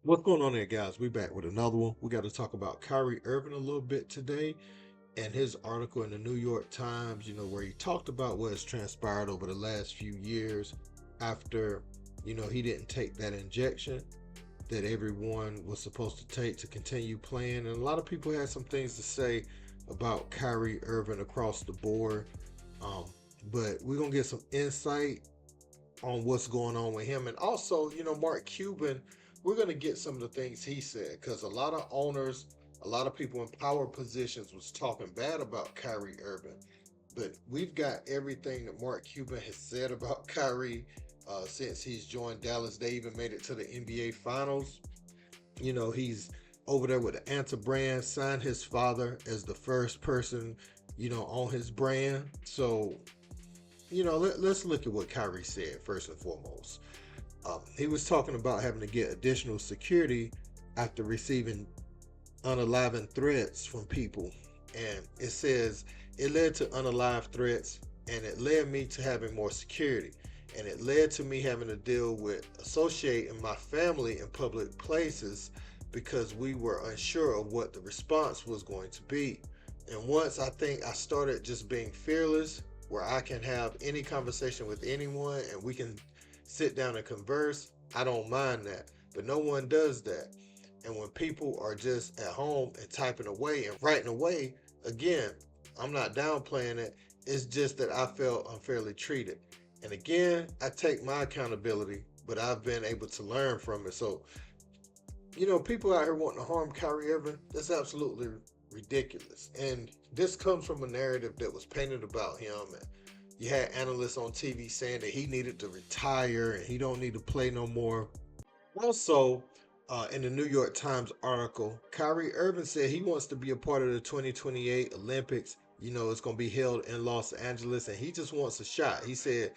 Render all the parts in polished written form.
What's going on there, guys? We back with another one. We got to talk about Kyrie Irving a little bit today and his article in the New York Times, where he talked about what has transpired over the last few years after, he didn't take that injection that everyone was supposed to take to continue playing. And a lot of people had some things to say about Kyrie Irving across the board. Um, but we're going to get some insight on what's going on with him. And also, Mark Cuban, we're going to get some of the things he said because a lot of owners, a lot of people in power positions was talking bad about Kyrie Irving. But we've got everything that Mark Cuban has said about Kyrie since he's joined Dallas. They even made it to the NBA Finals. He's over there with the Anta brand, signed his father as the first person, on his brand. So let's look at what Kyrie said first and foremost. He was talking about having to get additional security after receiving unaliving threats from people. And it says it led to unalived threats and it led me to having more security. And it led to me having to deal with associating my family in public places because we were unsure of what the response was going to be. And once I think I started just being fearless, where I can have any conversation with anyone and we can sit down and converse, I don't mind that. But no one does that. And when people are just at home and typing away and writing away, again, I'm not downplaying it. It's just that I felt unfairly treated. And again, I take my accountability, but I've been able to learn from it. So, people out here wanting to harm Kyrie Irving, that's absolutely ridiculous. And this comes from a narrative that was painted about him. And you had analysts on TV saying that he needed to retire and he don't need to play no more. Also, in the New York Times article, Kyrie Irving said he wants to be a part of the 2028 Olympics. It's going to be held in Los Angeles and he just wants a shot. He said,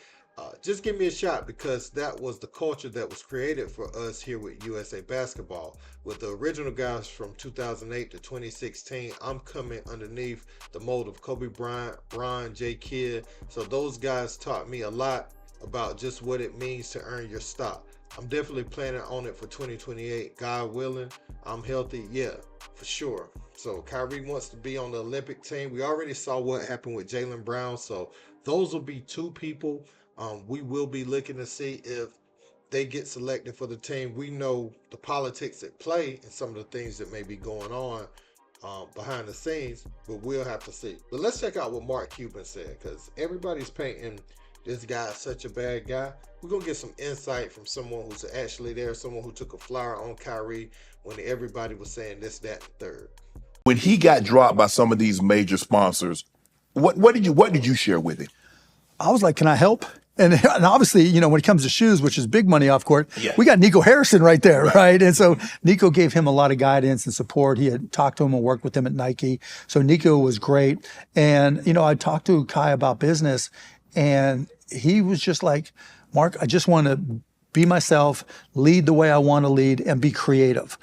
just give me a shot because that was the culture that was created for us here with USA Basketball. With the original guys from 2008 to 2016, I'm coming underneath the mold of Kobe Bryant, Bron, J. Kidd. So those guys taught me a lot about just what it means to earn your stock. I'm definitely planning on it for 2028. God willing, I'm healthy. Yeah, for sure. So Kyrie wants to be on the Olympic team. We already saw what happened with Jaylen Brown. So those will be two people we will be looking to see if they get selected for the team. We know the politics at play and some of the things that may be going on behind the scenes, but we'll have to see. But let's check out what Mark Cuban said because everybody's painting this guy as such a bad guy. We're going to get some insight from someone who's actually there, someone who took a flyer on Kyrie when everybody was saying this, that, and third. When he got dropped by some of these major sponsors, what did you share with him? I was like, can I help? And obviously, when it comes to shoes, which is big money off court, Yeah. we got Nico Harrison right there, right? And so Nico gave him a lot of guidance and support. He had talked to him and worked with him at Nike. So Nico was great. And, I talked to Kai about business and he was just like, Mark, I just want to be myself, lead the way I want to lead and be creative.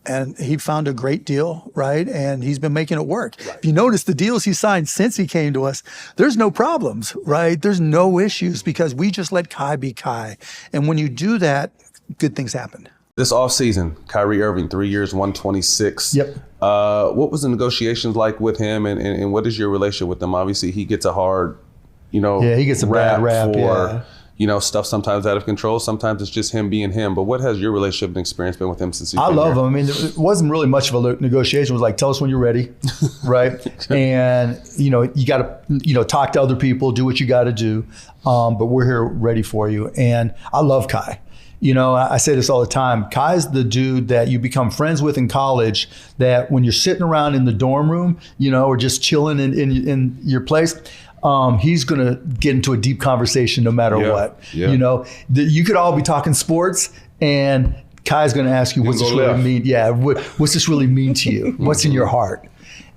And he found a great deal, right? And he's been making it work. Right. If you notice the deals he signed since he came to us, there's no problems, right? There's no issues because we just let Kai be Kai. And when you do that, good things happen. This offseason, Kyrie Irving, 3 years, 126. Yep. What was the negotiations like with him and what is your relationship with him? Obviously, he gets a hard, yeah, he gets a bad rap for, stuff sometimes out of control. Sometimes it's just him being him. But what has your relationship and experience been with him since he's been love here? him. I mean, it wasn't really much of a negotiation. It was like, tell us when you're ready, right? And, you got to, talk to other people, do what you got to do. But we're here ready for you. And I love Kai. I say this all the time. Kai's the dude that you become friends with in college that when you're sitting around in the dorm room, or just chilling in your place, he's going to get into a deep conversation no matter what. Yeah. You could all be talking sports and Kai's going to ask you, what's this really mean? Yeah. What's this really mean to you? What's in your heart?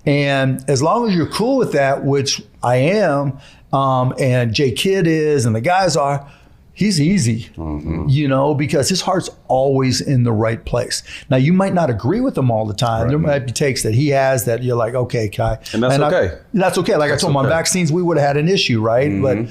And as long as you're cool with that, which I am, and J. Kidd is, and the guys are, he's easy, because his heart's always in the right place. Now, you might not agree with him all the time. Right. There might be takes that he has that you're like, okay, Kai. And that's okay. That's okay. Like I told him on vaccines, we would have had an issue, right? But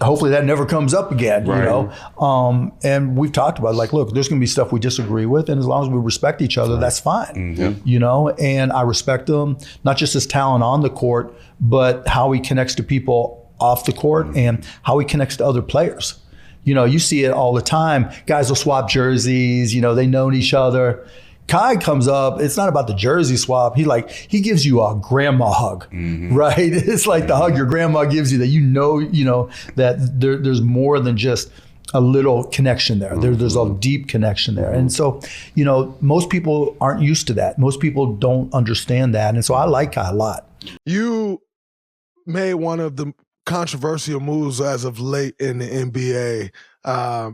hopefully that never comes up again, Right. you know? And we've talked about like, look, there's going to be stuff we disagree with. And as long as we respect each other, that's fine, you know? And I respect him, not just his talent on the court, but how he connects to people off the court and how he connects to other players. You know, you see it all the time. Guys will swap jerseys, you know, they know each other. Kai comes up, it's not about the jersey swap. He gives you a grandma hug, right? It's like the hug your grandma gives you that you know that there's more than just a little connection there. There's a deep connection there. And so, you know, most people aren't used to that. Most people don't understand that. And so I like Kai a lot. You made one of the controversial moves as of late in the NBA,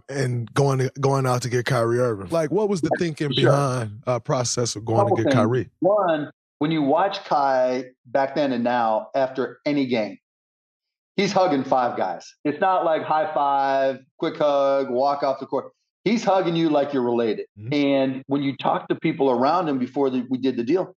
and going out to get Kyrie Irving. Like, what was the thinking behind process of going to get things. Kyrie? One, when you watch Kai back then and now, after any game, he's hugging five guys. It's not like high five, quick hug, walk off the court. He's hugging you like you're related. And when you talk to people around him before we did the deal,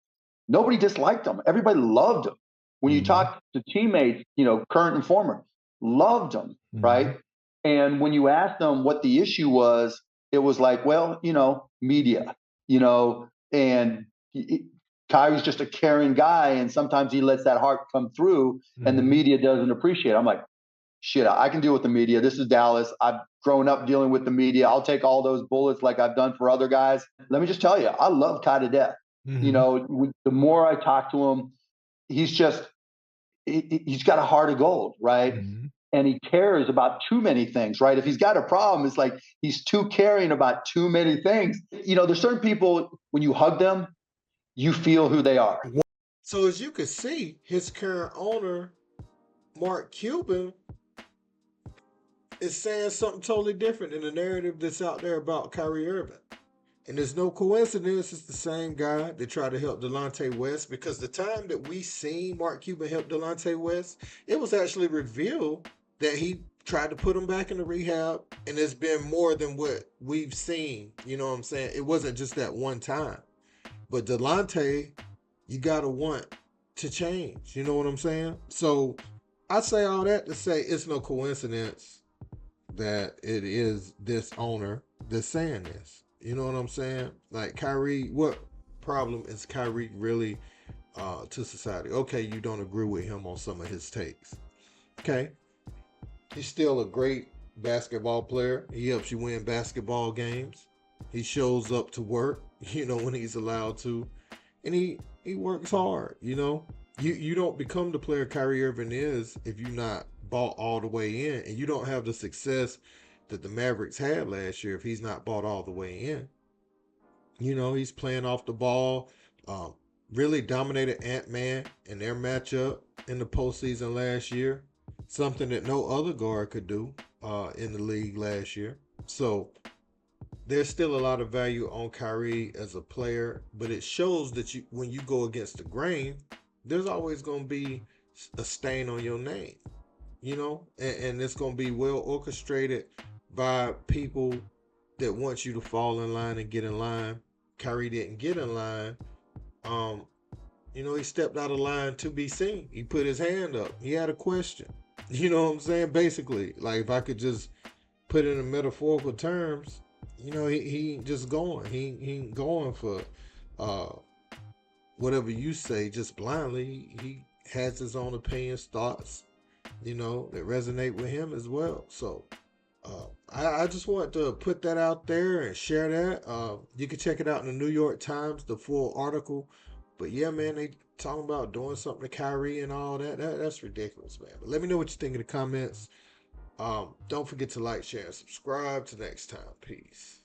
nobody disliked him. Everybody loved him. When you talk to teammates, you know, current and former, loved him, right? And when you asked them what the issue was, it was like, well, you know, media, you know, and Kyrie's just a caring guy, and sometimes he lets that heart come through, and the media doesn't appreciate it. I'm like, shit, I can deal with the media. This is Dallas. I've grown up dealing with the media. I'll take all those bullets like I've done for other guys. Let me just tell you, I love Kai to death. You know, the more I talk to him, he's got a heart of gold, right? And he cares about too many things, right? If he's got a problem, it's like he's too caring about too many things. You know, there's certain people, when you hug them, you feel who they are. So as you can see, his current owner, Mark Cuban, is saying something totally different than the narrative that's out there about Kyrie Irving. And there's no coincidence it's the same guy that tried to help Delonte West, because the time that we seen Mark Cuban help Delonte West, it was actually revealed that he tried to put him back into rehab, and it's been more than what we've seen. You know what I'm saying? It wasn't just that one time. But Delonte, you gotta want to change. You know what I'm saying? So I say all that to say it's no coincidence that it is this owner that's saying this. You know what I'm saying? Like, Kyrie, what problem is Kyrie really to society? Okay, you don't agree with him on some of his takes. Okay. He's still a great basketball player. He helps you win basketball games. He shows up to work, you know, when he's allowed to. And he works hard, you know. You don't become the player Kyrie Irving is if you're not bought all the way in. And you don't have the success that the Mavericks had last year if he's not bought all the way in. You know, he's playing off the ball, really dominated Ant-Man in their matchup in the postseason last year, something that no other guard could do in the league last year. So there's still a lot of value on Kyrie as a player, but it shows that when you go against the grain, there's always going to be a stain on your name, you know, and it's going to be well orchestrated by people that want you to fall in line and get in line. Kyrie didn't get in line. You know, he stepped out of line to be seen. He put his hand up. He had a question. You know what I'm saying? Basically, like, if I could just put it in metaphorical terms, you know, he ain't just going. He ain't going for whatever you say just blindly. He has his own opinions, thoughts, you know, that resonate with him as well. So I just want to put that out there and share that. You can check it out in the New York Times, the full article. But yeah, man, they talking about doing something to Kyrie and all that. That's ridiculous, man. But let me know what you think in the comments. Don't forget to like, share, and subscribe. Till next time. Peace.